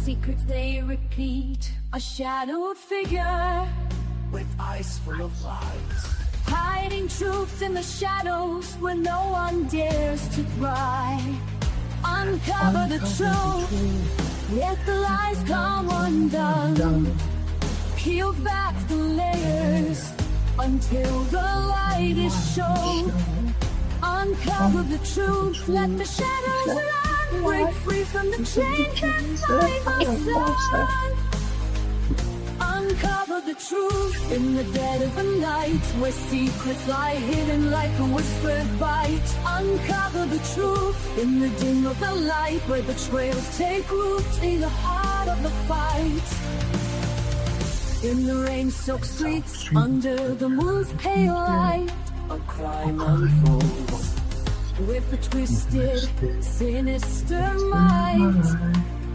secrets they repeat, a shadowed figure with eyes full of lies, hiding truths in the shadows where no one dares to pry. Uncover the truth, let the lies come undone. Peel back the layers until the light is shown. Uncover the truth, let the shadows run. Break free from the chains and find the sun. Uncover the truth in the dead of the night, where secrets lie hidden like a whispered bite. Uncover the truth in the dim of the light, where betrayals take root in the heart of the fight. In the rain-soaked streets, under the moon's pale light, a crime unfolds with a twisted, sinister mind.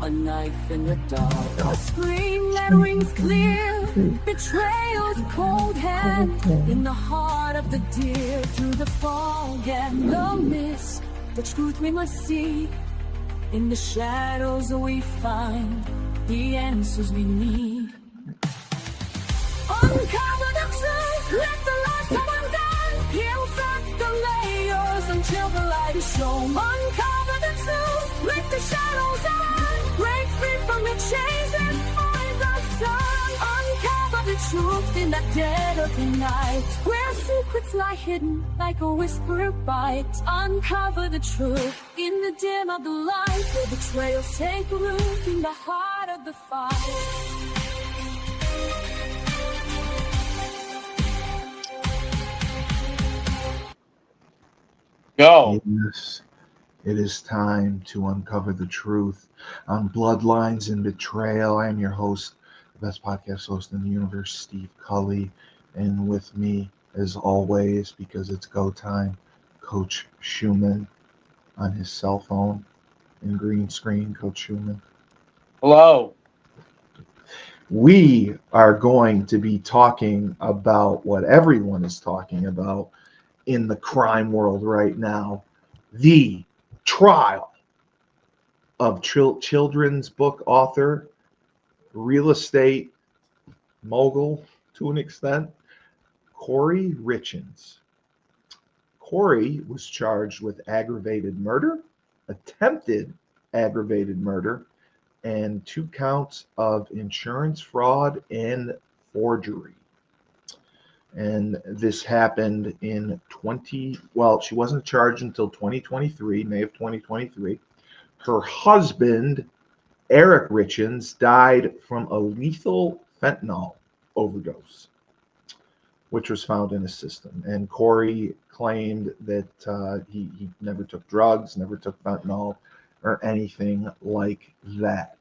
A knife in the dark, a scream that rings clear. Betrayal's cold hand in the heart of the deer. Through the fog and the mist, the truth we must see. In the shadows we find the answers we need. Uncover the truth, let the lies come undone. Peel back the layers until the light is shown. Uncover the truth, let the shadows out. Break free from your chains and find the sun. Uncover the truth in the dead of the night, where secrets lie hidden like a whisper bite. Uncover the truth in the dim of the light, where betrayals take root in the heart of the fight. Go. Yes, it is time to uncover the truth on Bloodlines and Betrayal. I am your host, the best podcast host in the universe, Steve Cully. And with me, as always, because it's go time, Coach Schumann on his cell phone in green screen. Coach Schumann. Hello. We are going to be talking about what everyone is talking about in the crime world right now, the trial of children's book author, real estate mogul to an extent, Kouri Richins. Kouri was charged with aggravated murder, attempted aggravated murder, and 2 counts of insurance fraud and forgery. And this happened in she wasn't charged until 2023, May of 2023. Her husband, Eric Richins, died from a lethal fentanyl overdose, which was found in his system. And Kouri claimed that he never took drugs, never took fentanyl, or anything like that.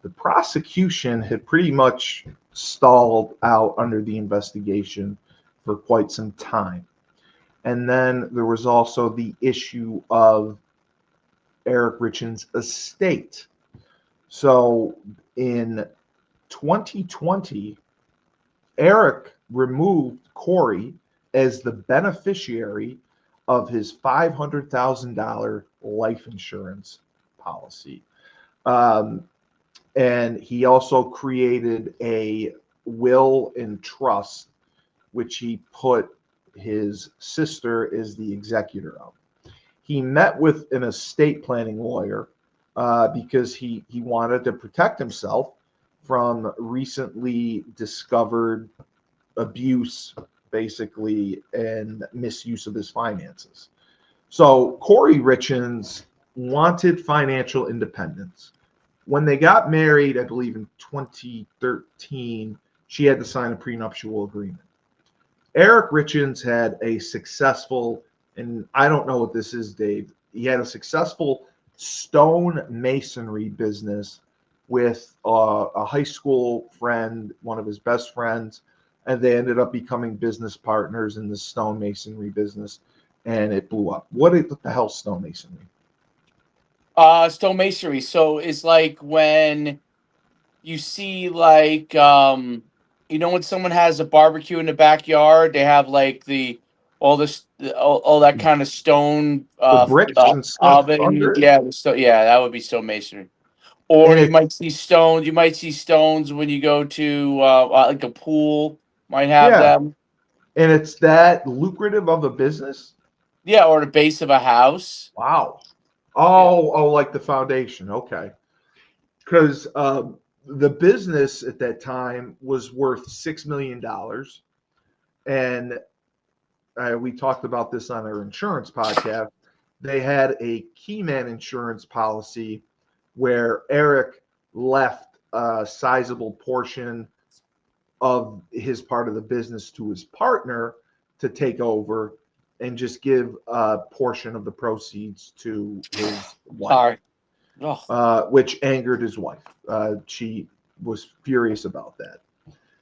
The prosecution had pretty much stalled out under the investigation for quite some time. And then there was also the issue of Eric Richins' estate. So in 2020, Eric removed Kouri as the beneficiary of his $500,000 life insurance policy. And he also created a will and trust, which he put his sister as the executor of. He met with an estate planning lawyer because he wanted to protect himself from recently discovered abuse, basically, and misuse of his finances. So Kouri Richins wanted financial independence. When they got married, I believe in 2013, she had to sign a prenuptial agreement. Eric Richins had a successful, and I don't know what this is, Dave. He had a successful stone masonry business with a high school friend, one of his best friends, and they ended up becoming business partners in the stone masonry business, and it blew up. What the hell is stone masonry? Stone masonry. So it's like when you see like when someone has a barbecue in the backyard, they have like all that kind of stone The bricks and stuff oven. under it? Yeah, that would be stone masonry. Or And you it, might see stones. You might see stones when you go to like a pool. Might have yeah, them. and it's that lucrative of a business. Yeah, or the base of a house. Wow. Yeah. Oh, like the foundation. Okay. Because the business at that time was worth $6 million, and we talked about this on our insurance podcast. They had a Keyman insurance policy where Eric left a sizable portion of his part of the business to his partner to take over and just give a portion of the proceeds to his wife, Sorry. Oh, which angered his wife. She was furious about that.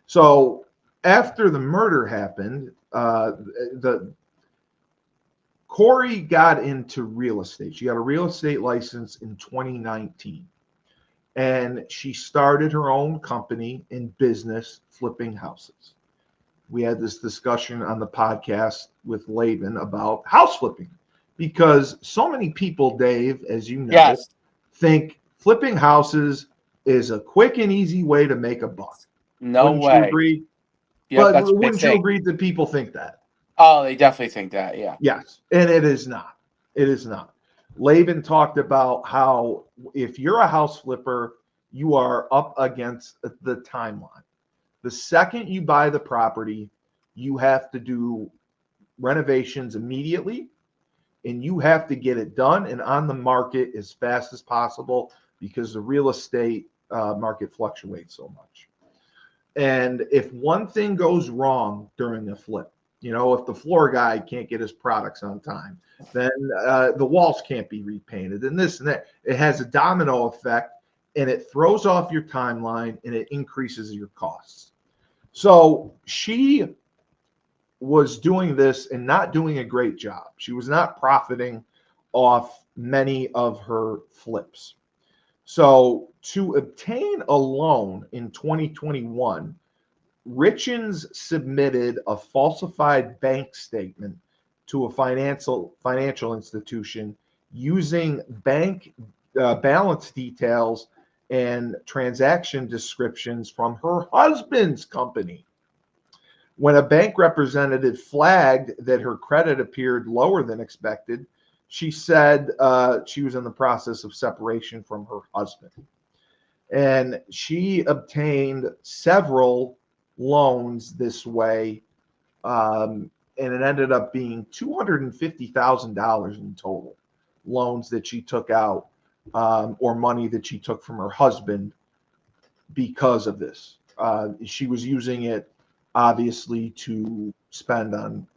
So after the murder happened, the Kouri got into real estate. She got a real estate license in 2019, and she started her own company in business flipping houses. We had this discussion on the podcast with Laban about house flipping because so many people, Dave, as you know, yes. think flipping houses is a quick and easy way to make a buck. No Wouldn't you way. agree? Yep, But that's what they wouldn't you think. agree that people think that? Oh, they definitely think that. Yeah. Yes, and it is not. It is not. Laban talked about how if you're a house flipper, you are up against the timeline. The second you buy the property, you have to do renovations immediately, and you have to get it done and on the market as fast as possible because the real estate market fluctuates so much. And if one thing goes wrong during a flip, if the floor guy can't get his products on time, then the walls can't be repainted, and this and that. It has a domino effect, and it throws off your timeline and it increases your costs. So she was doing this and not doing a great job. She was not profiting off many of her flips. So to obtain a loan in 2021, Richins submitted a falsified bank statement to a financial institution using bank balance details and transaction descriptions from her husband's company. When a bank representative flagged that her credit appeared lower than expected, she said she was in the process of separation from her husband. And she obtained several loans this way, and it ended up being $250,000 in total loans that she took out, or money that she took from her husband because of this. She was using it obviously to spend on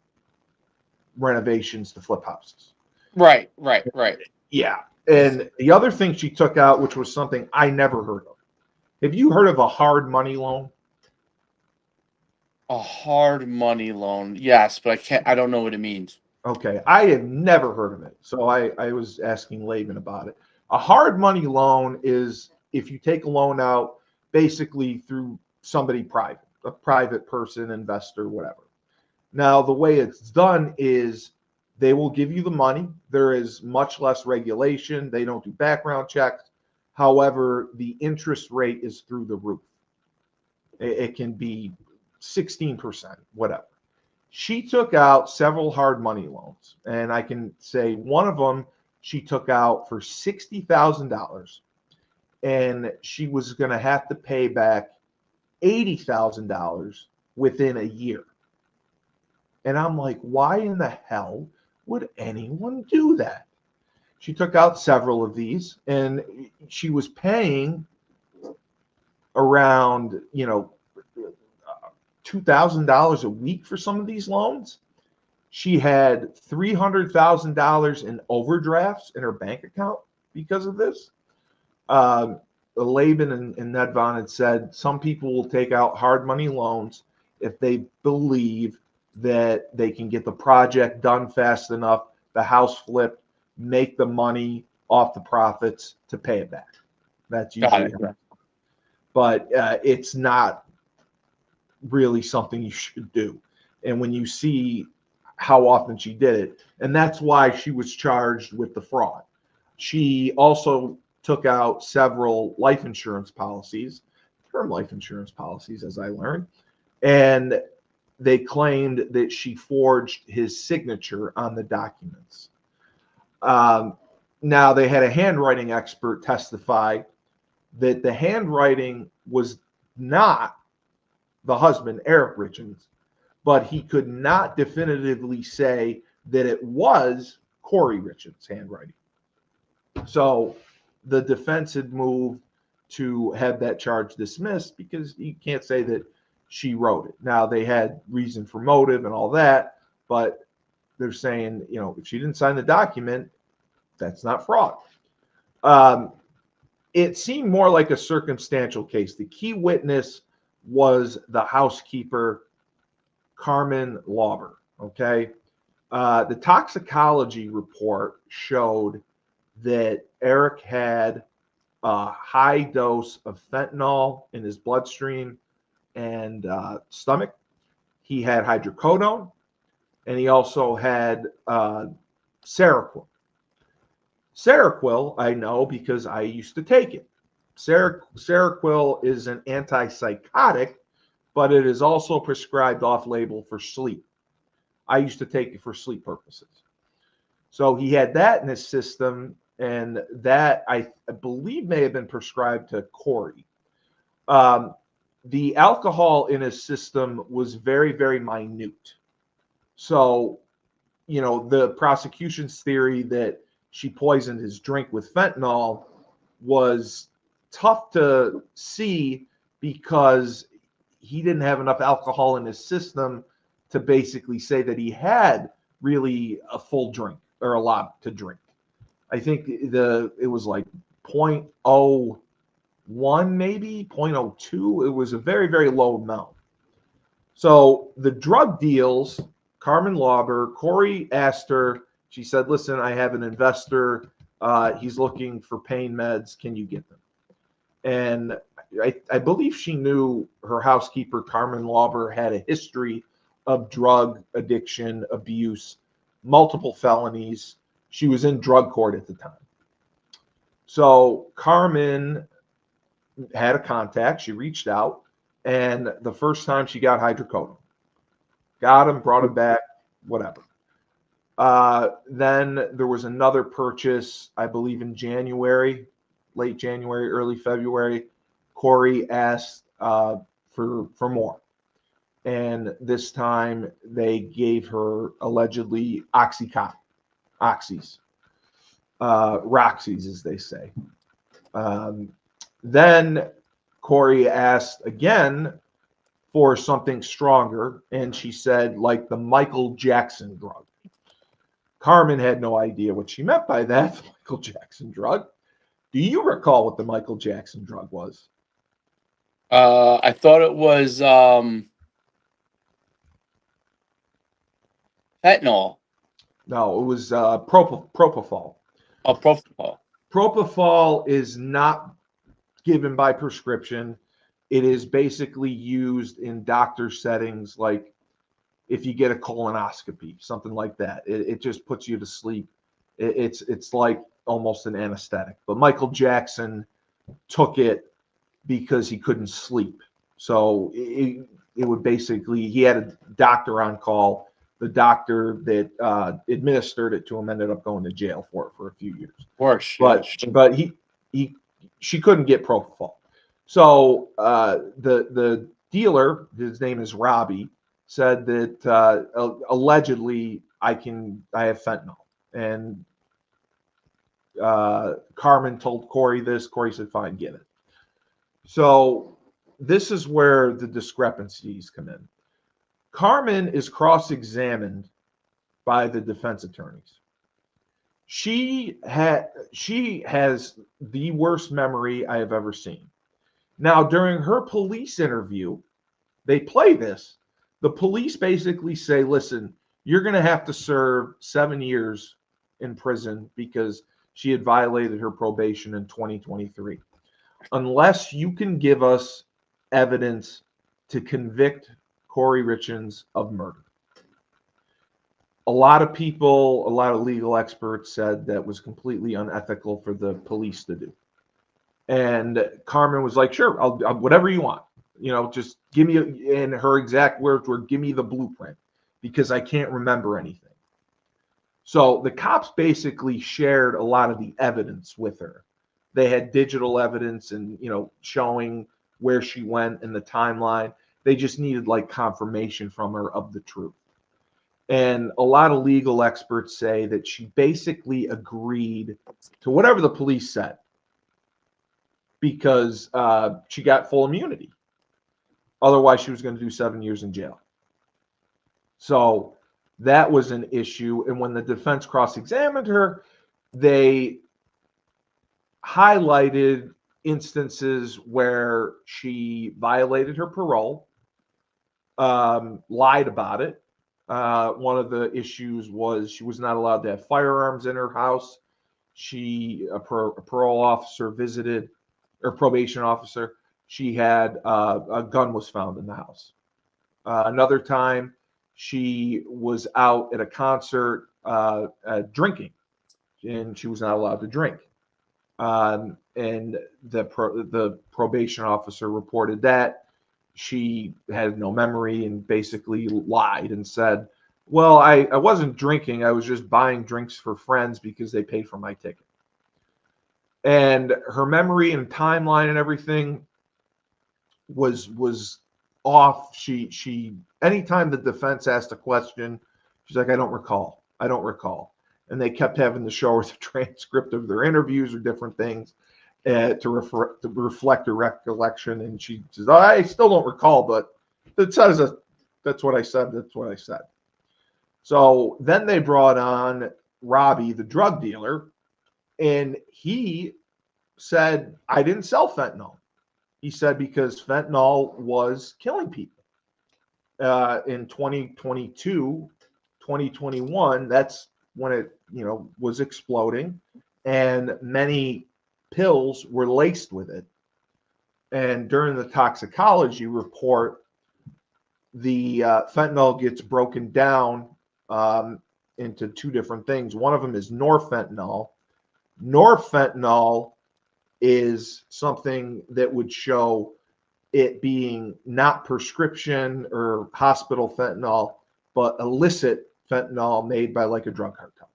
renovations to flip houses. Right. Right. Right. Yeah. And the other thing she took out, which was something I never heard of. Have you heard of a hard money loan? A hard money loan. Yes, but I can't. I don't know what it means. Okay, I have never heard of it. So I was asking Laban about it. A hard money loan is if you take a loan out basically through somebody private, a private person, investor, whatever. Now, the way it's done is they will give you the money. There is much less regulation. They don't do background checks. However, the interest rate is through the roof. It can be 16%, whatever. She took out several hard money loans, and I can say one of them she took out for $60,000, and she was going to have to pay back $80,000 within a year. And I'm like, why in the hell would anyone do that? She took out several of these, and she was paying around, $2,000 a week for some of these loans. She had $300,000 in overdrafts in her bank account because of this. Laban and Ned Von had said some people will take out hard money loans if they believe that they can get the project done fast enough, the house flipped, make the money off the profits to pay it back. That's Got usually, it. Yeah. but it's not really something you should do. And when you see how often she did it, and that's why she was charged with the fraud. She also took out several life insurance policies, term life insurance policies, as I learned, and they claimed that she forged his signature on the documents. Now, they had a handwriting expert testify that the handwriting was not the husband, Eric Richins, but he could not definitively say that it was Kouri Richins' handwriting. So the defense had moved to have that charge dismissed because you can't say that she wrote it. Now, they had reason for motive and all that, but they're saying, you know, if she didn't sign the document, that's not fraud. It seemed more like a circumstantial case. The key witness was the housekeeper, Carmen Lauber. Okay. The toxicology report showed that Eric had a high dose of fentanyl in his bloodstream and stomach. He had hydrocodone, and he also had Seroquel. Seroquel, I know because I used to take it. Seroquel is an antipsychotic, but it is also prescribed off-label for sleep. I used to take it for sleep purposes. So he had that in his system, and that I believe may have been prescribed to Kouri. The alcohol in his system was very, very minute. So, you know, the prosecution's theory that she poisoned his drink with fentanyl was tough to see because he didn't have enough alcohol in his system to basically say that he had really a full drink or a lot to drink. I think it was like 0.01, maybe 0.02. It was a very, very low amount. So the drug deals, Carmen Lauber, Kouri asked her, she said, listen, I have an investor. He's looking for pain meds. Can you get them? And I believe she knew her housekeeper, Carmen Lauber, had a history of drug addiction, abuse, multiple felonies. She was in drug court at the time. So Carmen had a contact. She reached out. And the first time she got hydrocodone. Got him, brought him back, whatever. Then there was another purchase, I believe in January, late January, early February. Kouri asked for more. And this time they gave her allegedly Oxycontin, Oxys, Roxys, as they say. Then Kouri asked again for something stronger, and she said, like the Michael Jackson drug. Carmen had no idea what she meant by that, the Michael Jackson drug. Do you recall what the Michael Jackson drug was? I thought it was fentanyl. No, it was propofol. Oh, propofol. Propofol is not given by prescription. It is basically used in doctor settings, like if you get a colonoscopy, something like that. It just puts you to sleep. It's like almost an anesthetic. But Michael Jackson took it because he couldn't sleep. So it would basically, he had a doctor on call. The doctor that administered it to him ended up going to jail for it for a few years. Of course, But she couldn't get propofol. So the dealer, his name is Robbie, said that allegedly I have fentanyl. And Carmen told Kouri this. Kouri said, fine, get it. So this is where the discrepancies come in. Carmen is cross-examined by the defense attorneys. She has the worst memory I have ever seen. Now, during her police interview, they play this. The police basically say, listen, you're going to have to serve 7 years in prison because she had violated her probation in 2023. Unless you can give us evidence to convict Kouri Richins of murder. A lot of people, a lot of legal experts said that was completely unethical for the police to do. And Carmen was like, sure, I'll whatever you want. Just give me, and her exact words were, give me the blueprint because I can't remember anything. So the cops basically shared a lot of the evidence with her. They had digital evidence and, showing where she went in the timeline. They just needed like confirmation from her of the truth. And a lot of legal experts say that she basically agreed to whatever the police said because she got full immunity. Otherwise, she was going to do 7 years in jail. So that was an issue. And when the defense cross-examined her, they highlighted instances where she violated her parole, lied about it. One of the issues was she was not allowed to have firearms in her house. A parole officer visited, or probation officer. She had a gun was found in the house. Another time, she was out at a concert drinking, and she was not allowed to drink. And the probation officer reported that she had no memory and basically lied and said, well, I wasn't drinking. I was just buying drinks for friends because they paid for my ticket. And her memory and timeline and everything was off. She anytime the defense asked a question, she's like, I don't recall. And they kept having to show her the transcript of their interviews or different things to reflect her recollection. And she says, oh, I still don't recall, but it says that's what I said. That's what I said. So then they brought on Robbie, the drug dealer, and he said, I didn't sell fentanyl. He said because fentanyl was killing people. In 2022, 2021, that's when it, was exploding, and many pills were laced with it. And during the toxicology report, the fentanyl gets broken down into two different things. One of them is norfentanyl. Norfentanyl is something that would show it being not prescription or hospital fentanyl, but illicit fentanyl made by like a drug cartel.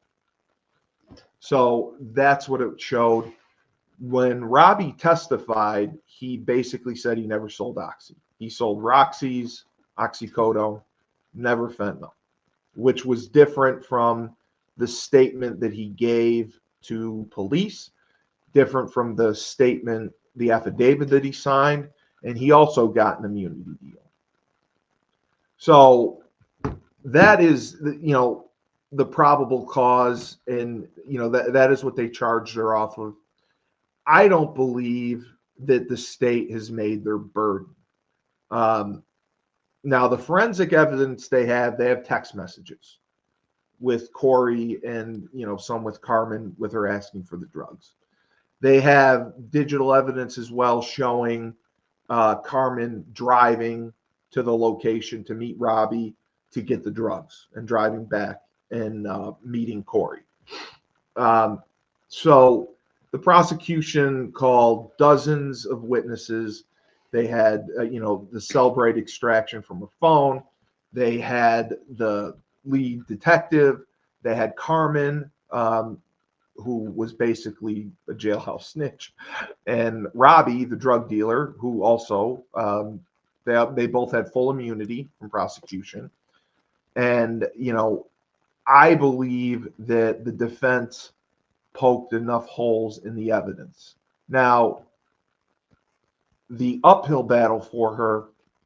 So that's what it showed. When Robbie testified, he basically said he never sold Oxy. He sold Roxy's, oxycodone, never fentanyl, which was different from the statement that he gave to police, different from the statement, the affidavit that he signed, and he also got an immunity deal. So that is, the probable cause, and that is what they charged her off of. I don't believe that the state has made their burden. Now, the forensic evidence they have text messages with Kouri and some with Carmen with her asking for the drugs. They have digital evidence as well showing Carmen driving to the location to meet Robbie to get the drugs and driving back and meeting Kouri. So the prosecution called dozens of witnesses. They had, the Cellbrite extraction from her phone. They had the lead detective. They had Carmen, who was basically a jailhouse snitch, and Robbie, the drug dealer, who also they both had full immunity from prosecution. And I believe that the defense poked enough holes in the evidence. Now, the uphill battle for her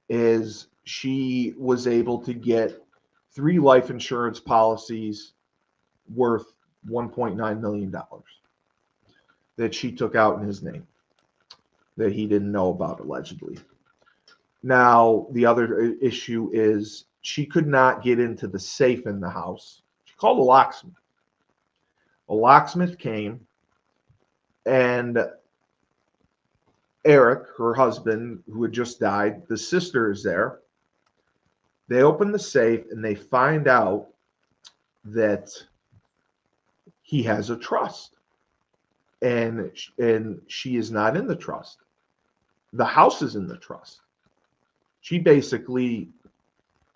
is she was able to get 3 life insurance policies worth $1.9 million that she took out in his name that he didn't know about, allegedly. Now, the other issue is she could not get into the safe in the house. She called a locksmith. A locksmith came, and Eric, her husband, who had just died, the sister is there. They open the safe and they find out that he has a trust. and she is not in the trust. The house is in the trust. She basically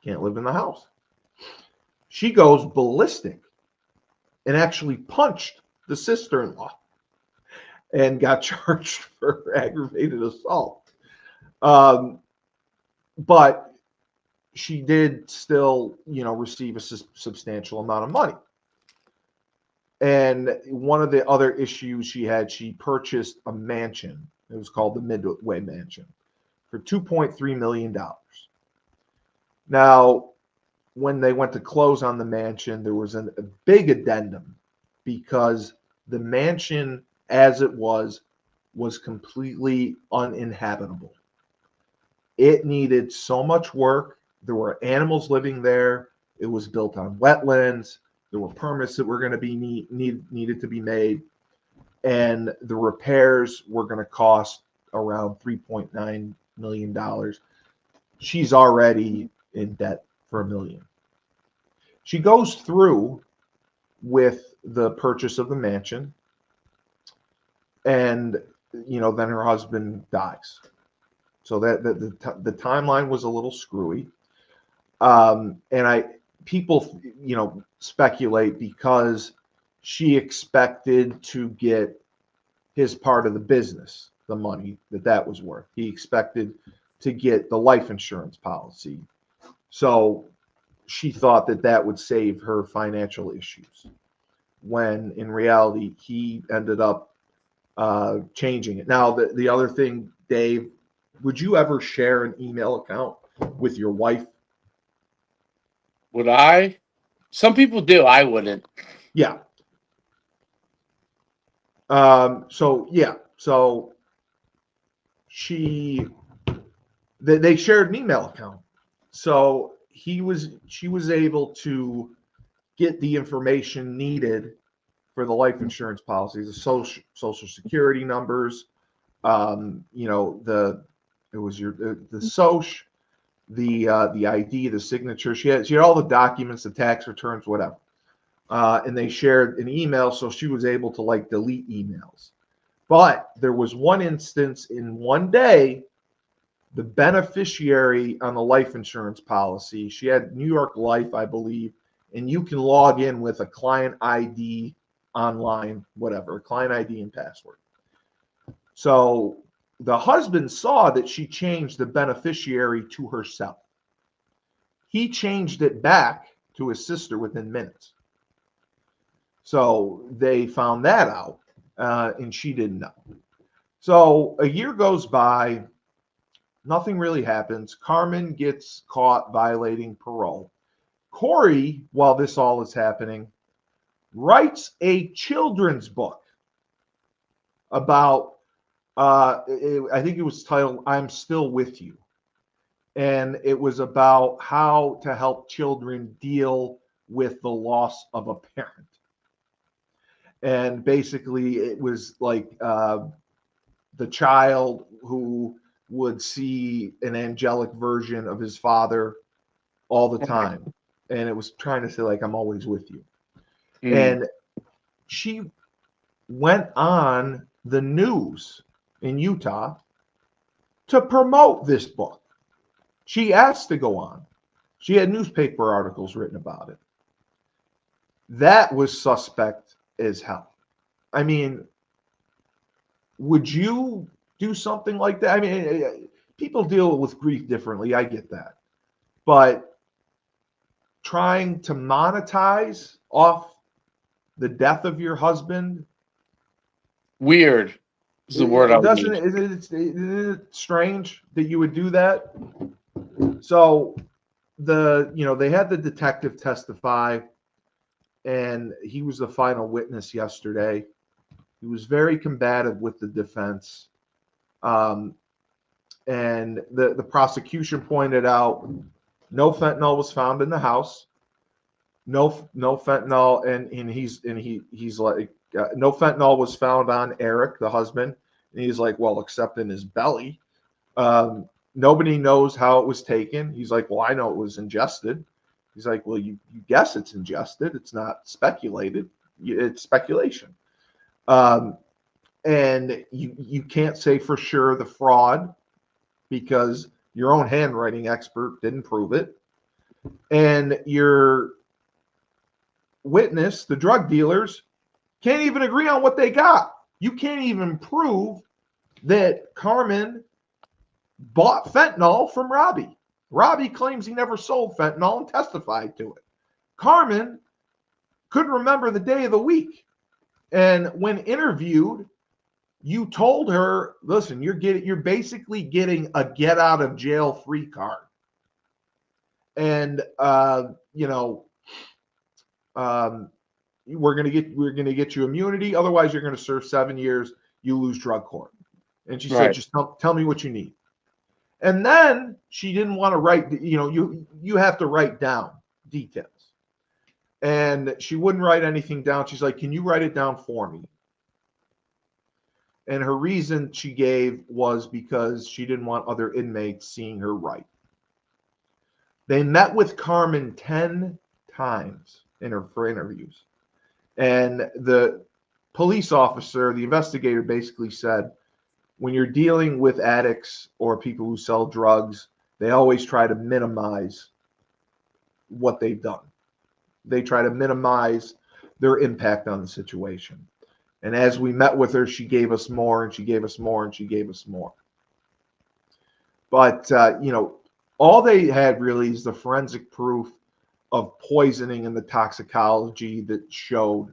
can't live in the house. She goes ballistic and actually punched the sister-in-law and got charged for aggravated assault. But she did still, receive a substantial amount of money. And one of the other issues she purchased a mansion. It was called the Midway Mansion for $2.3 million. Now, when they went to close on the mansion, there was a big addendum because the mansion, as it was completely uninhabitable. It needed so much work. There were animals living there. It was built on wetlands. There were permits that were going to be needed to be made, and the repairs were going to cost around $3.9 million. She's already in debt for $1 million. She goes through with the purchase of the mansion, and then her husband dies. So that the timeline was a little screwy, and people speculate because she expected to get his part of the business, the money that was worth. He expected to get the life insurance policy, so she thought that would save her financial issues. When in reality, he ended up changing it. Now, the other thing, Dave, would you ever share an email account with your wife? Would I? Some people do. I wouldn't. Yeah. So they shared an email account. So she was able to get the information needed for the life insurance policies, the social security numbers, the social, the ID, the signature. She had all the documents, the tax returns, whatever. And they shared an email, so she was able to delete emails. But there was one instance in one day, the beneficiary on the life insurance policy, she had New York Life, I believe, and you can log in with a client ID online, whatever, client ID and password. So the husband saw that she changed the beneficiary to herself. He changed it back to his sister within minutes. So they found that out, and she didn't know. So a year goes by, nothing really happens. Carmen gets caught violating parole. Kouri, while this all is happening, writes a children's book about, I think it was titled, "I'm Still With You." And it was about how to help children deal with the loss of a parent. And basically, it was like the child who would see an angelic version of his father all the time. And it was trying to say, I'm always with you. And she went on the news in Utah to promote this book. She asked to go on. She had newspaper articles written about it. That was suspect as hell. I mean, would you do something like that? I mean, people deal with grief differently. I get that. But trying to monetize off the death of your husband, weird is the word I would use. Isn't it strange that you would do that? So they had the detective testify, and he was the final witness yesterday. He was very combative with the defense. And the prosecution pointed out no fentanyl was found in the house. No fentanyl, and he's like, no fentanyl was found on Eric, the husband. And he's like, well, except in his belly. Nobody knows how it was taken. He's like, well, I know it was ingested. He's like, well, you guess it's ingested. It's not speculated. It's speculation. and you can't say for sure the fraud because your own handwriting expert didn't prove it, and your witness, the drug dealers, can't even agree on what they got. You can't even prove that Carmen bought fentanyl from Robbie. Robbie claims he never sold fentanyl and testified to it. Carmen couldn't remember the day of the week. And when interviewed, you told her, listen, you're basically getting a get out of jail free card. And we're gonna get you immunity, otherwise you're gonna serve 7 years, you lose drug court. And she said, just tell me what you need. And then she didn't want to write, you have to write down details. And she wouldn't write anything down. She's like, can you write it down for me? And her reason she gave was because she didn't want other inmates seeing her write. They met with Carmen 10 times for interviews. And the police officer, the investigator, basically said, when you're dealing with addicts or people who sell drugs, they always try to minimize what they've done. They try to minimize their impact on the situation. And as we met with her, she gave us more, and she gave us more, and she gave us more. But, all they had really is the forensic proof of poisoning and the toxicology that showed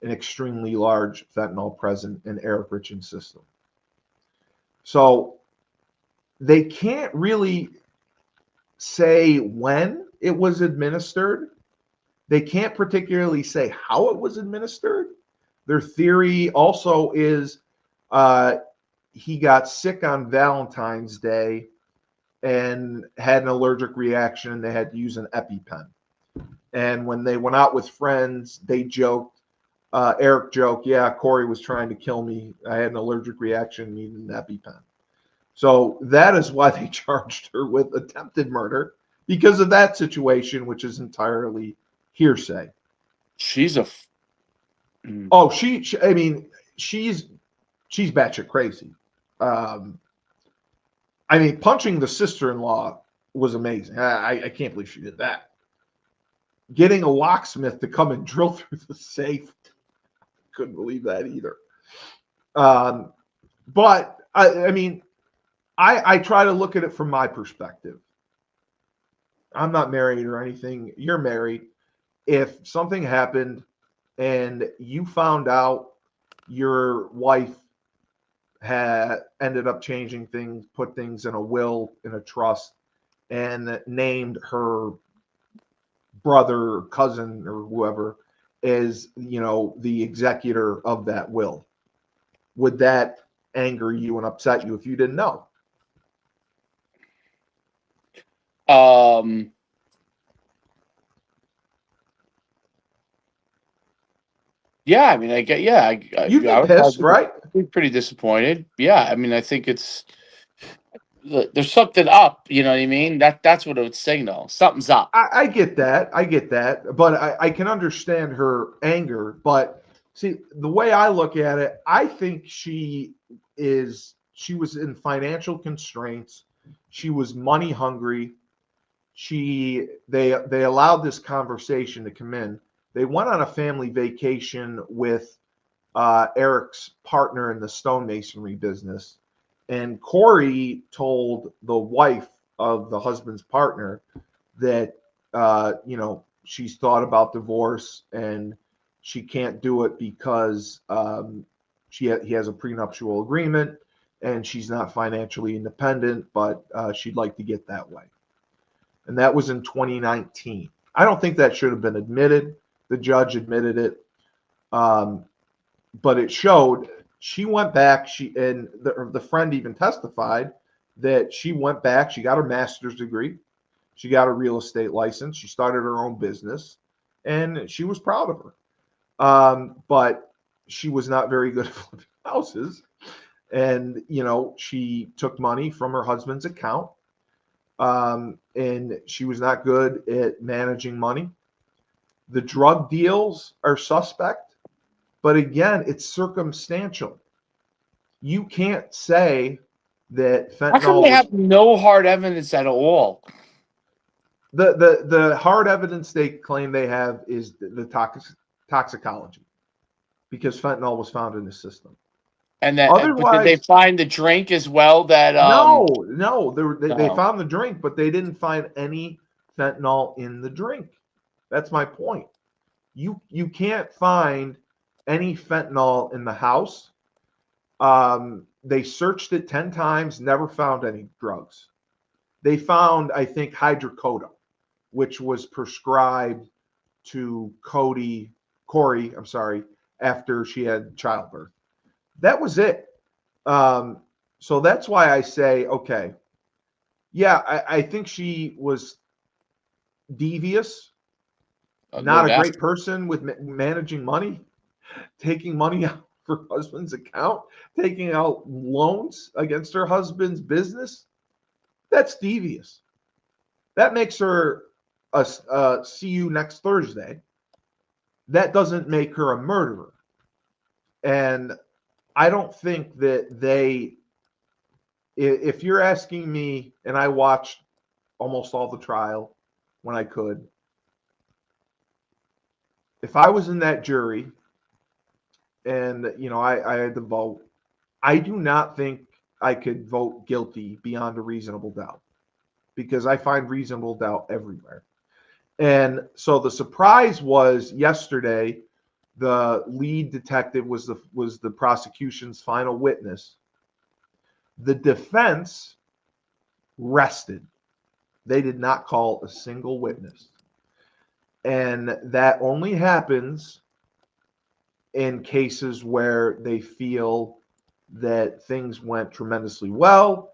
an extremely large fentanyl present in Eric Richins' system. So they can't really say when it was administered. They can't particularly say how it was administered. Their theory also is he got sick on Valentine's Day and had an allergic reaction, and they had to use an EpiPen. And when they went out with friends, they joked, Eric joked, yeah, Kouri was trying to kill me. I had an allergic reaction, needed an EpiPen. So that is why they charged her with attempted murder, because of that situation, which is entirely hearsay. She's a. Oh, she's batshit crazy. Punching the sister-in-law was amazing. I can't believe she did that. Getting a locksmith to come and drill through the safe, couldn't believe that either. But I try to look at it from my perspective. I'm not married or anything. You're married. If something happened and you found out your wife had ended up changing things, put things in a will, in a trust, and named her brother or cousin or whoever as, the executor of that will, would that anger you and upset you if you didn't know? Yeah, I get. Yeah, you'd be pissed, right? Be pretty disappointed. Yeah, I think there's something up. You know what I mean? That's what it would signal. Something's up. I get that. But I can understand her anger. But see, the way I look at it, I think she was in financial constraints. She was money hungry. They allowed this conversation to come in. They went on a family vacation with Eric's partner in the stonemasonry business. And Kouri told the wife of the husband's partner that, she's thought about divorce and she can't do it because he has a prenuptial agreement and she's not financially independent, but she'd like to get that way. And that was in 2019. I don't think that should have been admitted. The judge admitted it. But it showed she went back. The friend even testified that she went back. She got her master's degree. She got a real estate license. She started her own business, and she was proud of her. But she was not very good at flipping houses. And, she took money from her husband's account. And she was not good at managing money. The drug deals are suspect, but again, it's circumstantial. you can't say that How come fentanyl they was have no hard evidence at all? the hard evidence they claim they have is the toxicology, because fentanyl was found in the system. And that, but did they Otherwise, find the drink as well? That no, they no. found the drink, but they didn't find any fentanyl in the drink. That's my point. You can't find any fentanyl in the house. They searched it 10 times, never found any drugs. They found, I think, hydrocodone, which was prescribed to Kouri, I'm sorry, after she had childbirth. That was it. So that's why I say, okay, yeah, I think she was devious, No not a doubt. great person with managing money, taking money out of her husband's account, taking out loans against her husband's business. That's devious. That makes her a see you next Thursday. That doesn't make her a murderer. And I don't think that if you're asking me, and I watched almost all the trial when I could, if I was in that jury and, I had to vote, I do not think I could vote guilty beyond a reasonable doubt, because I find reasonable doubt everywhere. And so the surprise was yesterday, the lead detective was the prosecution's final witness. The defense rested. They did not call a single witness. And that only happens in cases where they feel that things went tremendously well.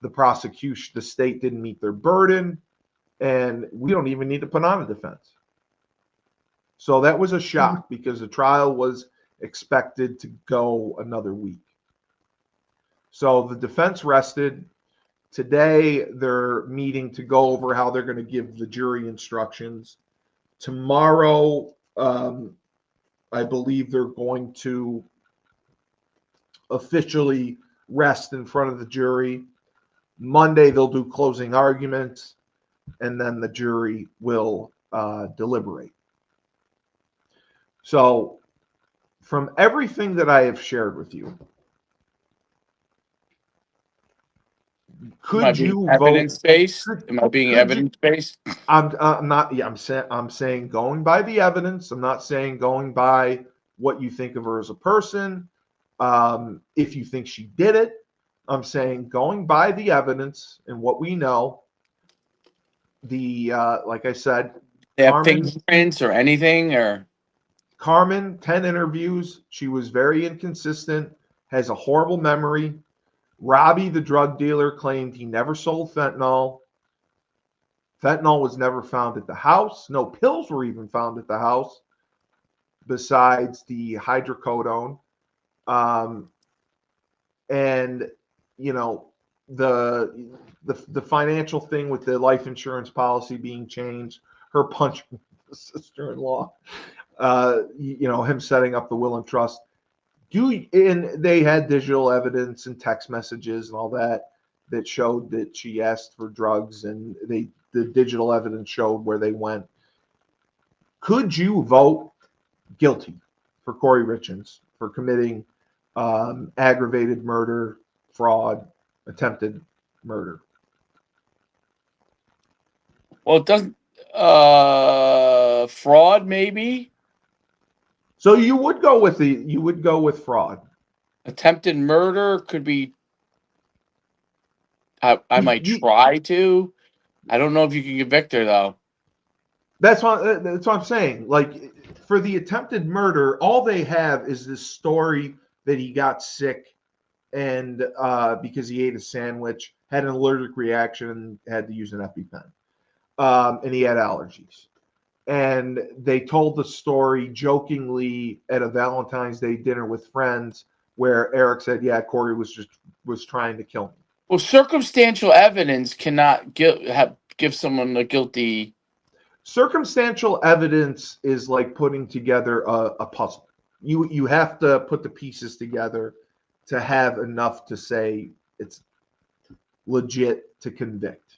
The state didn't meet their burden, and we don't even need to put on a defense. So that was a shock, because the trial was expected to go another week. So the defense rested. Today, they're meeting to go over how they're going to give the jury instructions. Tomorrow, I believe they're going to officially rest in front of the jury. Monday, they'll do closing arguments, and then the jury will deliberate. So, from everything that I have shared with you, could you vote? Evidence-based? Am I being evidence-based? I'm not. Yeah, I'm saying going by the evidence. I'm not saying going by what you think of her as a person. If you think she did it, I'm saying going by the evidence and what we know. Like I said, They have Carmen, fingerprints or anything, or 10 interviews. She was very inconsistent, has a horrible memory. Robbie, the drug dealer, claimed he never sold fentanyl. Fentanyl was never found at the house. No pills were even found at the house besides the hydrocodone. And, the financial thing with the life insurance policy being changed, her punching the sister-in-law, him setting up the will and trust. And they had digital evidence and text messages and all that showed that she asked for drugs, and the digital evidence showed where they went. Could you vote guilty for Kouri Richins for committing aggravated murder, fraud, attempted murder? well, it doesn't. Fraud, maybe. So you would go with fraud. Attempted murder could be. I might try to. I don't know if you can convict her though. That's what I'm saying. Like, for the attempted murder, all they have is this story that he got sick and because he ate a sandwich, had an allergic reaction, and had to use an EpiPen, and he had allergies. And they told the story jokingly at a Valentine's Day dinner with friends, where Eric said, "Yeah, Kouri was trying to kill me." Well, circumstantial evidence cannot give someone a guilty. Circumstantial evidence is like putting together a puzzle. You have to put the pieces together to have enough to say it's legit to convict.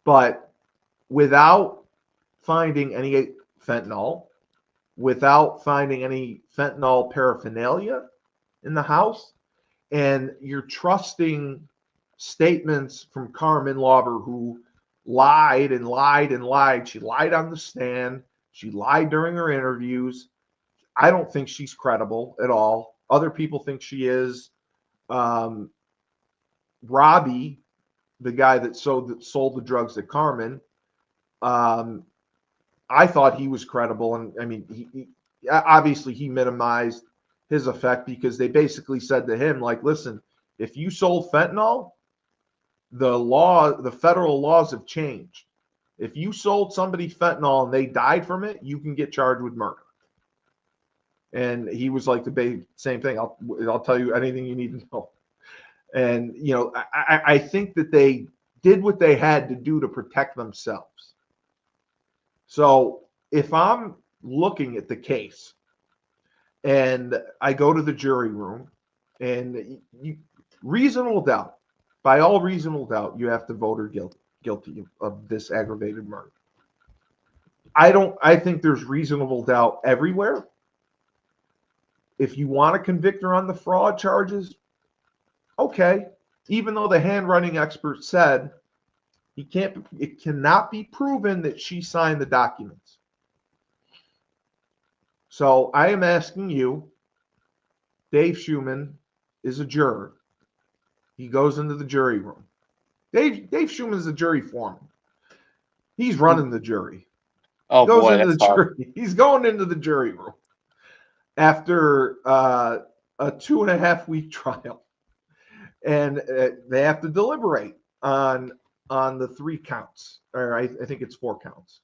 But without finding any fentanyl, without finding any fentanyl paraphernalia in the house, and you're trusting statements from Carmen Lauber, who lied and lied and lied. She lied on the stand. She lied during her interviews. I don't think she's credible at all. Other people think she is. Robbie, the guy that sold the drugs to Carmen, I thought he was credible. And I mean, he obviously he minimized his effect because they basically said to him, like, listen, if you sold fentanyl, the federal laws have changed. If you sold somebody fentanyl and they died from it, you can get charged with murder. And he was like the same thing. I'll tell you anything you need to know. And I think that they did what they had to do to protect themselves. So if I'm looking at the case and I go to the jury room and reasonable doubt, by all reasonable doubt, you have to vote her guilty of this aggravated murder. I think there's reasonable doubt everywhere. If you want to convict her on the fraud charges, okay. Even though the handwriting expert said it cannot be proven that she signed the documents. So I am asking you, Dave Schumann is a juror. He goes into the jury room. Dave Schumann is a jury foreman. He's running the jury. Oh boy, that's hard. He's going into the jury room after a 2.5-week trial, and they have to deliberate on the 3 counts, or I think it's 4 counts.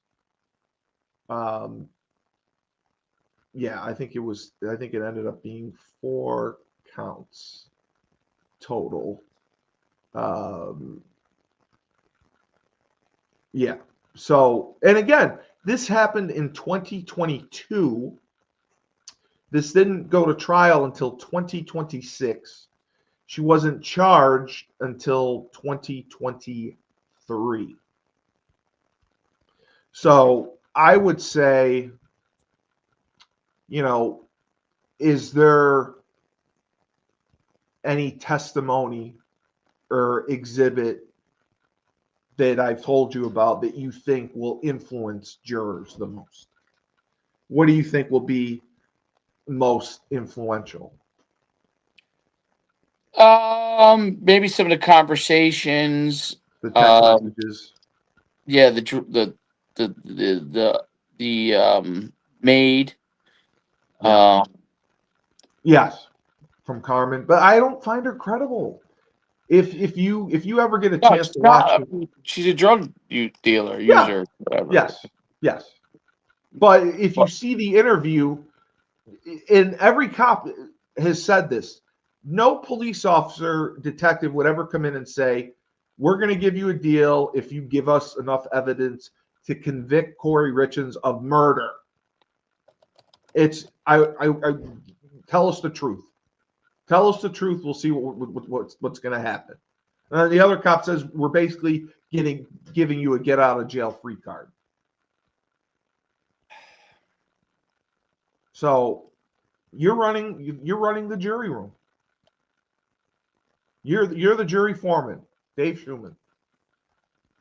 Yeah, I think it ended up being 4 counts total. Yeah. So, and again, this happened in 2022. This didn't go to trial until 2026. She wasn't charged until 2023. So I would say, is there any testimony or exhibit that I've told you about that you think will influence jurors the most? What do you think will be most influential? Maybe some of the conversations, The text messages. Yeah, the maid. Yeah. Yes, from Carmen, but I don't find her credible. If you ever get a chance to watch, she's a drug dealer, user, whatever. Yes. But if you see the interview, and every cop has said this, no police officer, detective would ever come in and say, we're going to give you a deal if you give us enough evidence to convict Kouri Richins of murder. It's I tell us the truth. Tell us the truth. We'll see what's going to happen. The other cop says we're basically giving you a get out of jail free card. So you're running the jury room. You're the jury foreman, Dave Schumann.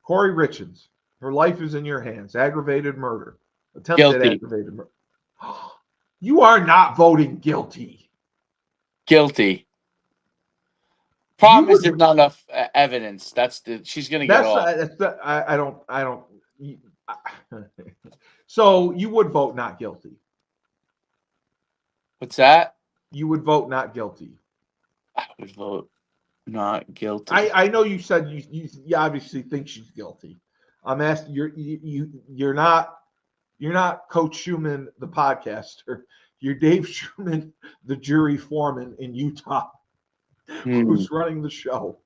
Kouri Richins, her life is in your hands. Aggravated murder. Attempted aggravated murder. You are not voting guilty. Guilty. Problem is there's not enough evidence. She's going to get off. I don't. So you would vote not guilty. What's that? You would vote not guilty. I would vote not guilty. I know you said you obviously think she's guilty. I'm asking you're not Coach Schumann, the podcaster. You're Dave Schumann, the jury foreman in Utah, who's running the show.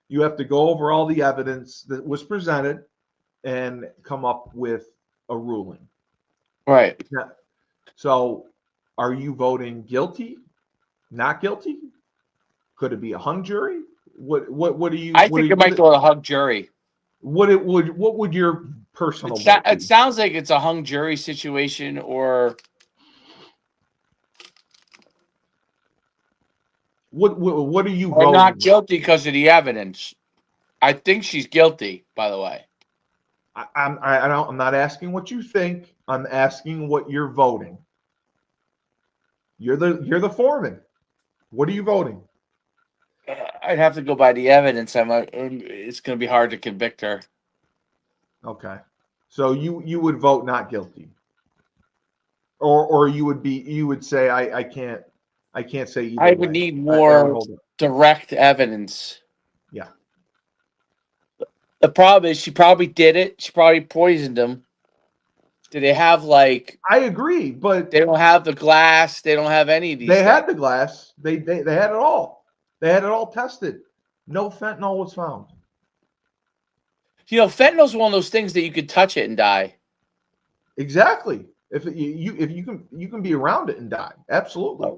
You have to go over all the evidence that was presented and come up with a ruling. Right. So are you voting guilty Not guilty? Could it be a hung jury? What do you? I What think do it might go to a hung jury. what would your personal It, vote it be? sounds like it's a hung jury situation, or What are you or not voting? guilty because of the evidence. I think she's guilty, by the way. I'm not asking what you think. I'm asking what you're voting. You're the foreman. What are you voting? I'd have to go by the evidence. It's going to be hard to convict her. Okay. So you would vote not guilty. Or you would say I can't say either I would way. need I would more hold it. direct evidence. Yeah. The problem is she probably did it. She probably poisoned him. Do they have like I agree, but they don't have the glass? They don't have any of these they things. had the glass. They had it all. They had it all tested. No fentanyl was found. You know, fentanyl's one of those things that you could touch it and die. Exactly. If you can be around it and die. Absolutely. I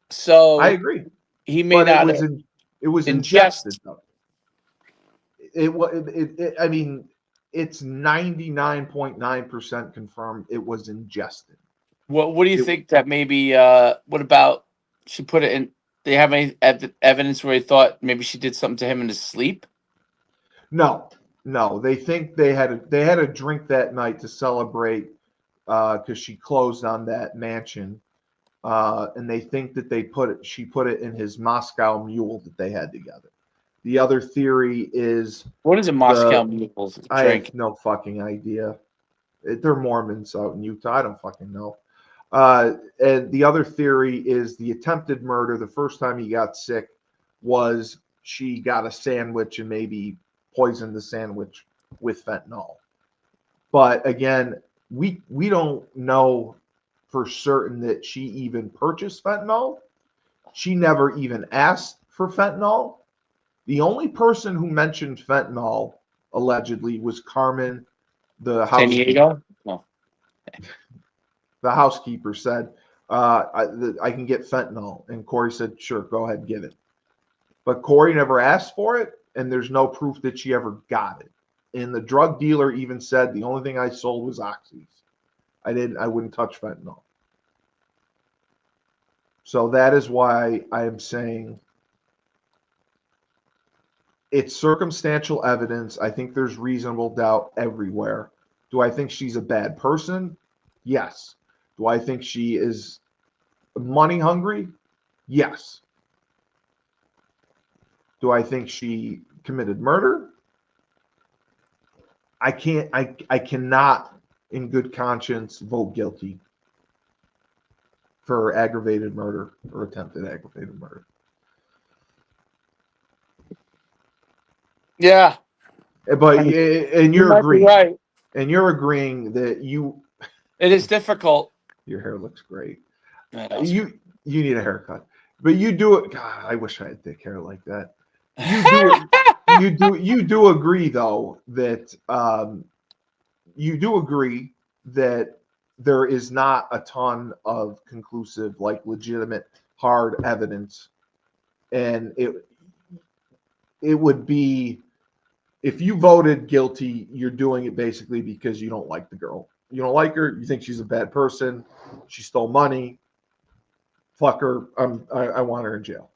So agree. he may But not it was ingested ingest. though. I mean, it's 99.9% confirmed it was ingested. What do you It, think that maybe? What about she put it in? They have any evidence where he thought maybe she did something to him in his sleep? no, no. They think they had a drink that night to celebrate because she closed on that mansion, and they think that she put it in his Moscow Mule that they had together. The other theory is What is a Moscow Mule's I drink? have no fucking idea. They're Mormons out in Utah. I don't fucking know. And the other theory is the attempted murder. The first time he got sick was she got a sandwich and maybe poisoned the sandwich with fentanyl. But again, we don't know for certain that she even purchased fentanyl. She never even asked for fentanyl. The only person who mentioned fentanyl allegedly was Carmen, the San housekeeper. Diego? No. The housekeeper said, I can get fentanyl. And Kouri said, sure, go ahead and get it. But Kouri never asked for it, and there's no proof that she ever got it. And the drug dealer even said, the only thing I sold was oxys. I wouldn't touch fentanyl. So that is why I am saying it's circumstantial evidence. I think there's reasonable doubt everywhere. Do I think she's a bad person? Yes. Do I think she is money hungry? Yes. Do I think she committed murder? I cannot in good conscience vote guilty for aggravated murder or attempted aggravated murder. Yeah. But and You you're might be agreeing. right. And you're agreeing that It is difficult. your hair looks great. I know. You need a haircut. But you do it. God, I wish I had thick hair like that. You do agree though that you do agree that there is not a ton of conclusive, like legitimate, hard evidence, and it would be if you voted guilty, you're doing it basically because you don't like the girl. You don't like her. You think she's a bad person. She stole money. Fuck her. I want her in jail.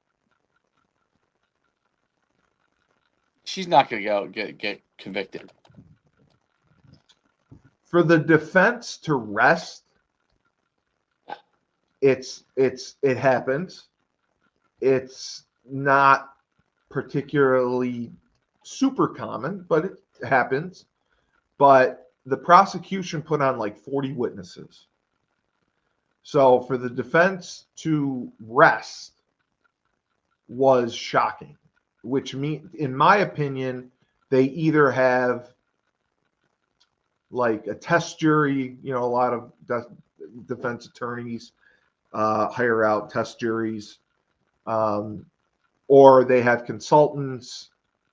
She's not going to go get convicted. For the defense to rest, it happens. It's not particularly super common, but it happens. But the prosecution put on like 40 witnesses. So for the defense to rest was shocking, which means, in my opinion, they either have like a test jury, a lot of defense attorneys hire out test juries, or they have consultants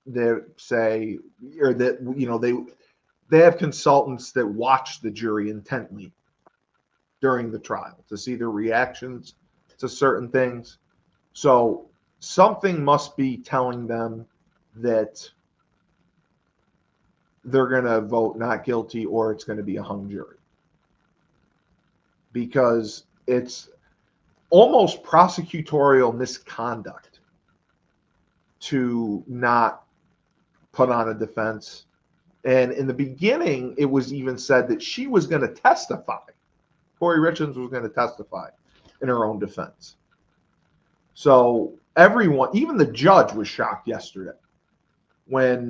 that say, or that, they have consultants that watch the jury intently during the trial to see their reactions to certain things. So something must be telling them that they're going to vote not guilty or it's going to be a hung jury. Because it's almost prosecutorial misconduct to not put on a defense. And in the beginning, it was even said that she was going to testify. Kouri Richins was going to testify in her own defense. So everyone, even the judge, was shocked yesterday when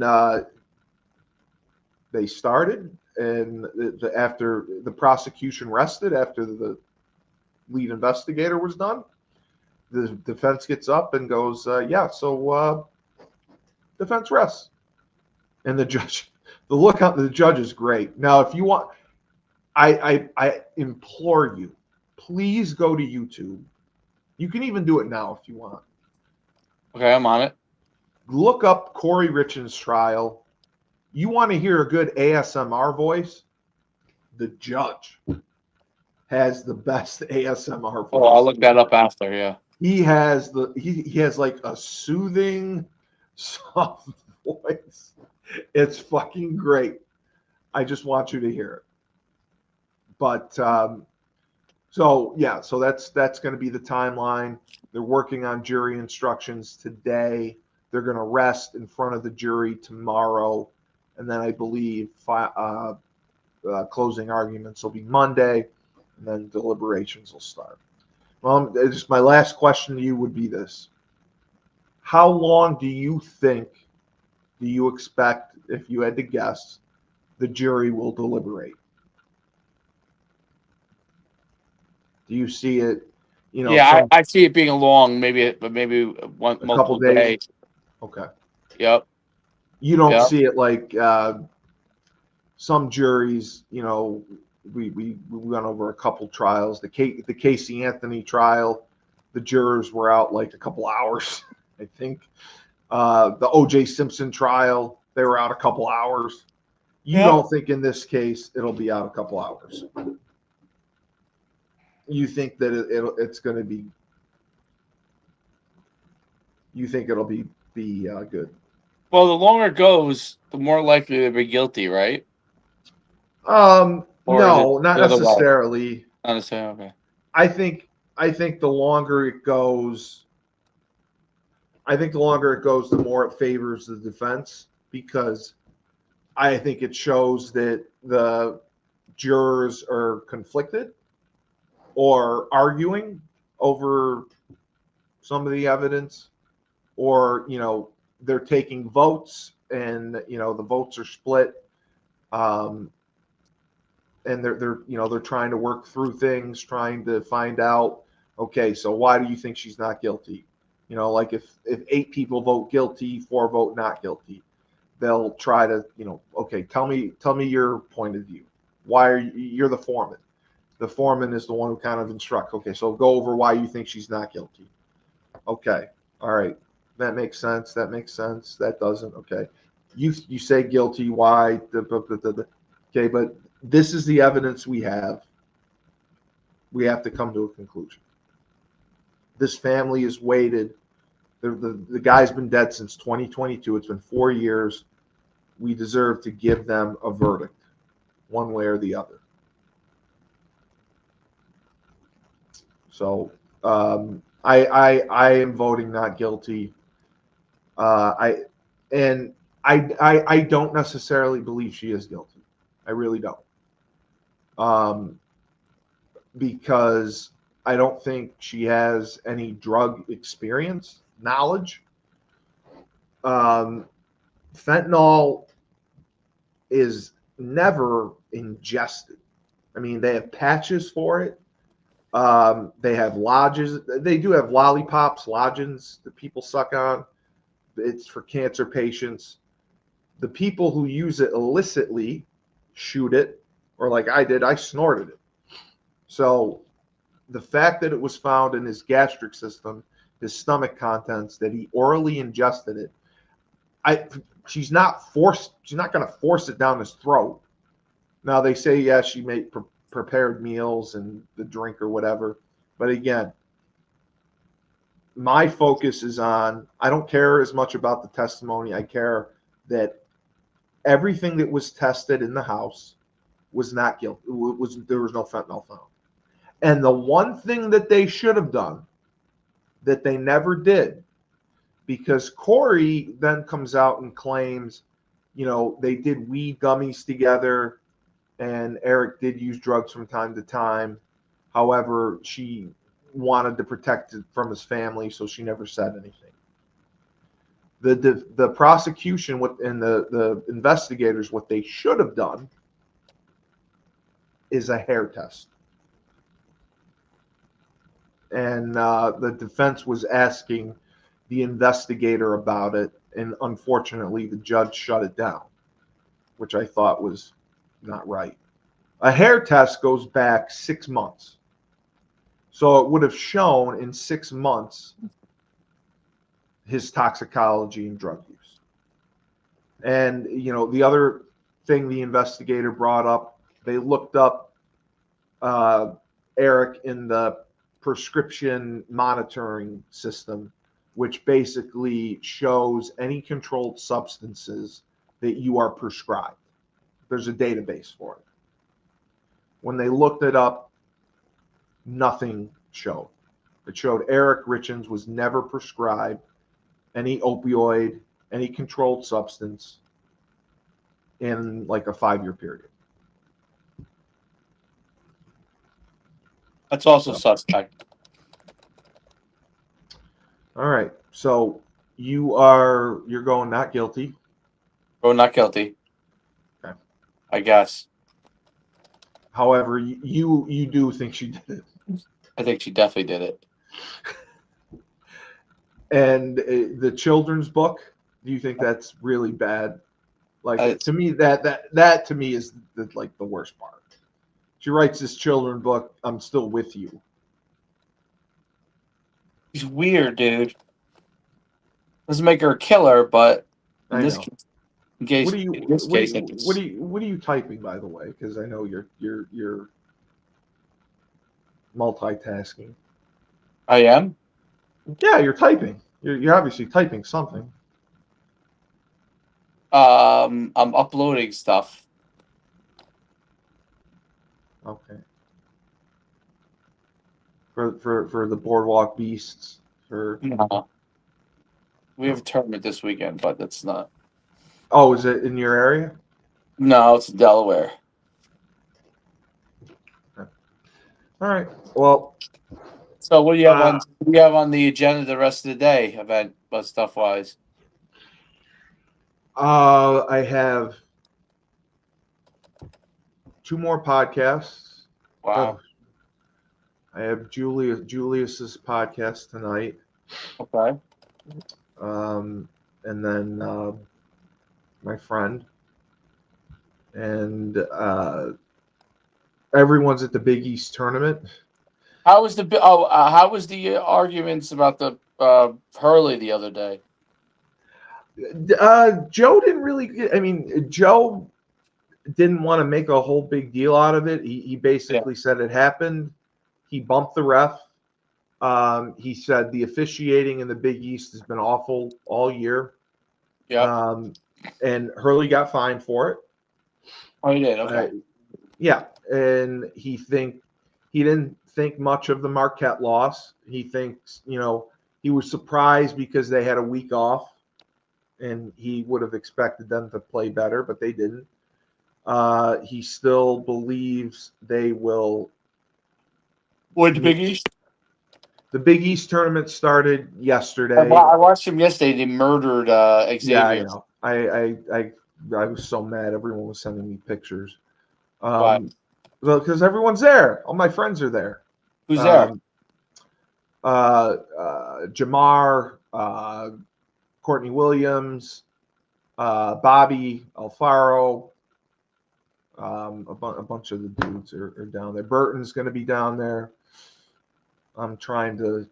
they started and after the prosecution rested, after the lead investigator was done, the defense gets up and goes, defense rests. And the judge, the look on the judge is great. Now, if you want, I implore you, please go to YouTube. You can even do it now if you want. Okay, I'm on it. Look up Kouri Richins' trial. You want to hear a good ASMR voice? The judge has the best ASMR voice. Oh, I'll look that up after. Yeah. He has he has like a soothing, soft voice. It's fucking great. I just want you to hear it. But so that's going to be the timeline. They're working on jury instructions today. They're going to rest in front of the jury tomorrow, and then I believe closing arguments will be Monday, and then deliberations will start. Well, just my last question to you would be this: how long do you expect, if you had to guess, the jury will deliberate? Do you see it? Yeah, I see it being a long, maybe one a couple multiple days. days. Okay. Yep. You don't Yep. see it like some juries. We went over a couple trials. The Casey Anthony trial, the jurors were out like a couple hours, I think. The O.J. Simpson trial, they were out a couple hours. You don't think in this case it'll be out a couple hours? You think that it's going to be? You think it'll be good? Well, the longer it goes, the more likely they'll be guilty, right? Or is it No, not the other way? necessarily. Not necessarily. Okay. I think the longer it goes, the more it favors the defense, because I think it shows that the jurors are conflicted or arguing over some of the evidence, or they're taking votes and the votes are split, and they're trying to work through things, trying to find out, okay, so why do you think she's not guilty? Like if 8 people vote guilty, 4 vote not guilty, they'll try to, okay, tell me your point of view. Why are you're the foreman? The foreman is the one who kind of instructs. Okay, so go over why you think she's not guilty. Okay, all right, that makes sense. That makes sense. That doesn't. Okay, you say guilty. Why? Okay, but this is the evidence we have. We have to come to a conclusion. This family has waited. The guy's been dead since 2022. It's been 4 years. We deserve to give them a verdict, one way or the other. So I am voting not guilty. I don't necessarily believe she is guilty. I really don't. Because I don't think she has any drug experience, knowledge. Fentanyl is never ingested. I mean, they have patches for it. They have lodges. They do have lollipops, lodgings that people suck on. It's for cancer patients. The people who use it illicitly shoot it, or like I did, I snorted it. So the fact that it was found in his gastric system, his stomach contents, that he orally ingested it, she's not going to force it down his throat. Now they say, yeah, she made prepared meals and the drink or whatever. But again, my focus is on, I don't care as much about the testimony. I care that everything that was tested in the house was not guilty. There was no fentanyl found. And the one thing that they should have done that they never did, because Kouri then comes out and claims, they did weed gummies together and Eric did use drugs from time to time. However, she wanted to protect it from his family, so she never said anything. The prosecution and the investigators, what they should have done is a hair test. And the defense was asking the investigator about it, and unfortunately the judge shut it down, which I thought was not right. A hair test goes back 6 months. So it would have shown in 6 months his toxicology and drug use. And, the other thing the investigator brought up, they looked up Eric in the prescription monitoring system, which basically shows any controlled substances that you are prescribed. There's a database for it. When they looked it up, nothing showed. It showed Eric Richins was never prescribed any opioid, any controlled substance in like a 5-year period. That's also suspect. All right. So you're going not guilty. Oh, not guilty. Okay. I guess. However, you do think she did it. I think she definitely did it. And the children's book, do you think that's really bad? Like, to me, that to me is the worst part. She writes this children's book, I'm Still With You. She's weird, dude. Doesn't make her a killer, but in this case, what are you typing, by the way? Because I know you're multitasking. I am. Yeah, you're typing. You're obviously typing something. I'm uploading stuff. Okay. For the Boardwalk Beasts. No. We have a tournament this weekend, but that's not. Oh, is it in your area? No, it's in Delaware. Okay. All right. Well. So what do you have on? What do you have on the agenda the rest of the day, event, but stuff wise? I have 2 more podcasts. Wow. I have Julius's podcast tonight. Okay. And then my friend. And everyone's at the Big East tournament. How was the arguments about the Hurley the other day? Joe didn't really. I mean, Joe didn't want to make a whole big deal out of it. He basically said it happened. He bumped the ref. He said the officiating in the Big East has been awful all year. Yeah. And Hurley got fined for it. Oh, he did. Okay. Yeah, and he didn't think much of the Marquette loss. He thinks, he was surprised because they had a week off, and he would have expected them to play better, but they didn't. He still believes they will win the Big East. The Big East tournament started yesterday. I watched him yesterday. They murdered Xavier. Yeah, I know. I was so mad. Everyone was sending me pictures. Why? Well, because everyone's there. All my friends are there. Who's there? Jamar, Courtney Williams, Bobby Alfaro, a bunch of the dudes are down there. Burton's going to be down there. I'm trying to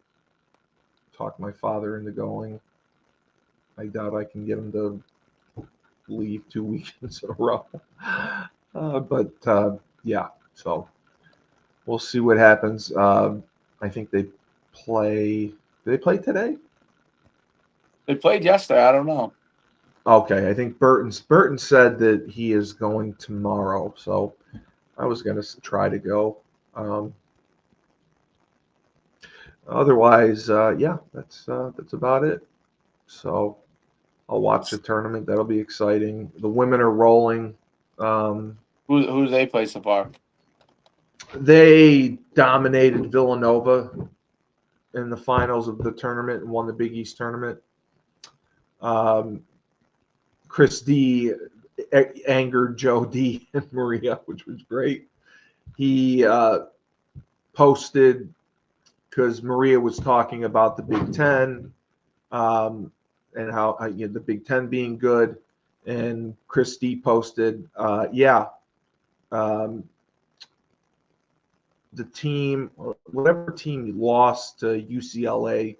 talk my father into going. I doubt I can get him to leave 2 weekends in a row. But yeah, so we'll see what happens. I think they play Did they play today? They played yesterday. I don't know. Okay, I think Burton said that he is going tomorrow, so I was going to try to go. Otherwise, yeah, that's about it. So I'll watch the tournament. That'll be exciting. The women are rolling. Who do they play so far? They dominated Villanova in the finals of the tournament and won the Big East tournament. Chris D angered Joe D and Maria, which was great. He posted, because Maria was talking about the Big Ten and how the Big Ten being good, and Chris D posted, the team, whatever team lost to UCLA,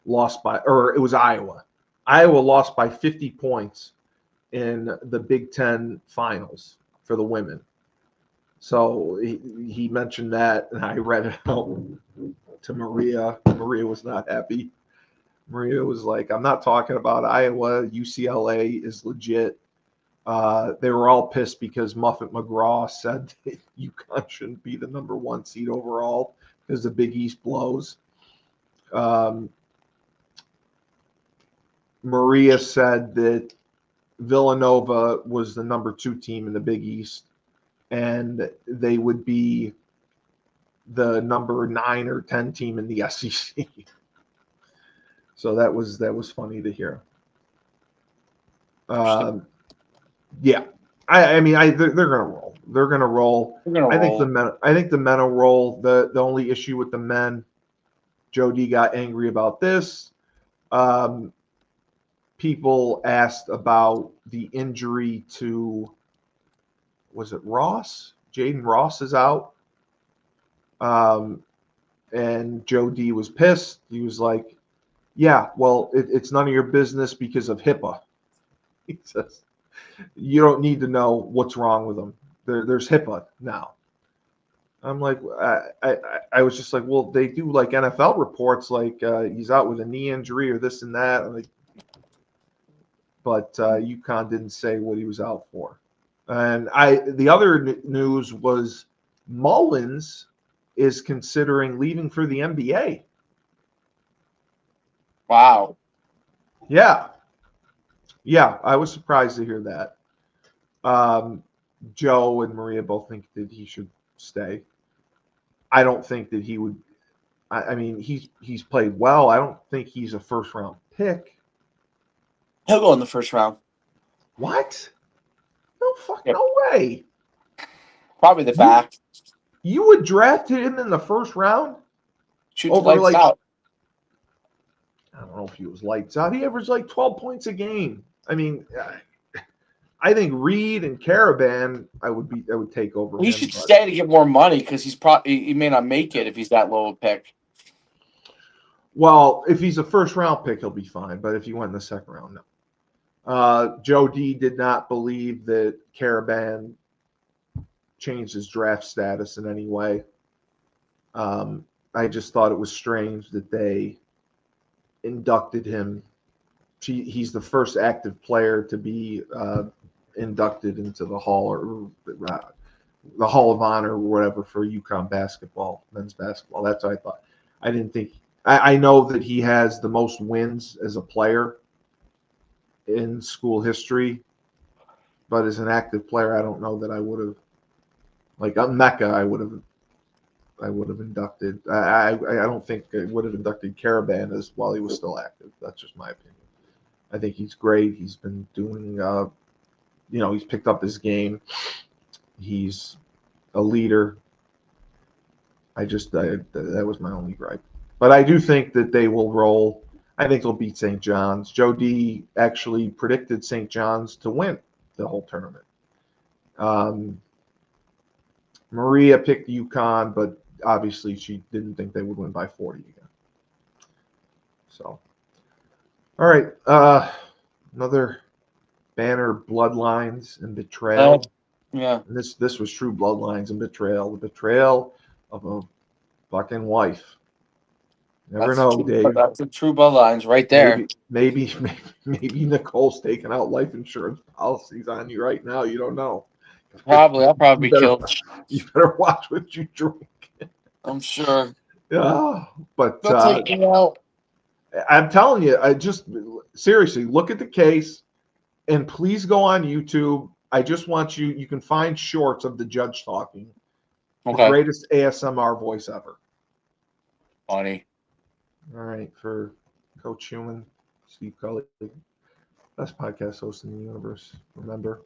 lost by, or it was Iowa. Iowa lost by 50 points in the Big Ten finals for the women. So he mentioned that, and I read it out to Maria. Maria was not happy. Maria was like, I'm not talking about Iowa. UCLA is legit. They were all pissed because Muffet McGraw said that UConn shouldn't be the number 1 seed overall because the Big East blows. Maria said that Villanova was the number 2 team in the Big East, and they would be the number 9 or 10 team in the SEC. So that was funny to hear. Yeah, I mean, they're gonna roll. They're gonna roll. I think the men will roll. The only issue with the men, Joe D got angry about this. People asked about the injury to, was it Ross? Jaden Ross is out. And Joe D was pissed. He was like, yeah, well, it's none of your business because of HIPAA. He says, you don't need to know what's wrong with him. There's HIPAA now. I'm like, I was just like, well, they do like NFL reports, like he's out with a knee injury or this and that. I'm like, but UConn didn't say what he was out for. And the other news was Mullins is considering leaving for the NBA. Wow. Yeah, I was surprised to hear that. Joe and Maria both think that he should stay. I don't think that he would. I mean, he's played well. I don't think he's a first round pick. He'll go in the first round. What? No way. Probably the fact. You would draft him in the first round? Shoot the lights out. I don't know if he was lights out. He averaged like 12 points a game. I mean, I think Reed and Caravan, I would take over. He should stay to get more money because he may not make it if he's that low a pick. Well, if he's a first round pick, he'll be fine. But if he went in the second round, no. Joe D did not believe that Caravan changed his draft status in any way. I just thought it was strange that they inducted him. He's the first active player to be inducted into the Hall or the Hall of Honor or whatever for UConn basketball, men's basketball. That's what I thought. I didn't think. I know that he has the most wins as a player in school history, but as an active player, I don't know that I would have. Like Mecca, I would have inducted. I don't think I would have inducted Caravan as while he was still active. That's just my opinion. I think he's great. He's been doing, he's picked up his game. He's a leader. That was my only gripe. But I do think that they will roll. I think they'll beat St. John's. Joe D actually predicted St. John's to win the whole tournament. Maria picked UConn, but obviously she didn't think they would win by 40 again. So, all right. Another banner, Bloodlines and Betrayal. Yeah. And this was true Bloodlines and Betrayal. The betrayal of a fucking wife. Never know, Dave. That's the true bloodlines right there. Maybe Nicole's taking out life insurance policies on you right now. You don't know. Probably. I'll probably be killed. You better watch what you drink. I'm sure. Yeah, but They'll take me out. I'm telling you, I just seriously look at the case and please go on YouTube. I just want you can find shorts of the judge talking. Okay. The greatest ASMR voice ever. Funny. All right, for Coach Human, Steve Cully, best podcast host in the universe. Remember,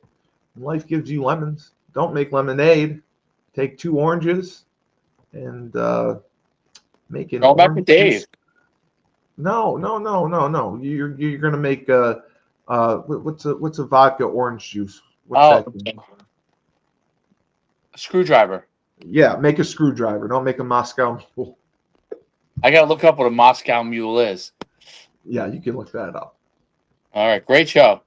when life gives you lemons, don't make lemonade. Take 2 oranges and make an Go back to orange Dave. juice. No. You're gonna make what's a vodka orange juice? What's that? A screwdriver. Yeah, make a screwdriver. Don't make a Moscow Mule. I gotta look up what a Moscow Mule is. Yeah, you can look that up. All right, great show.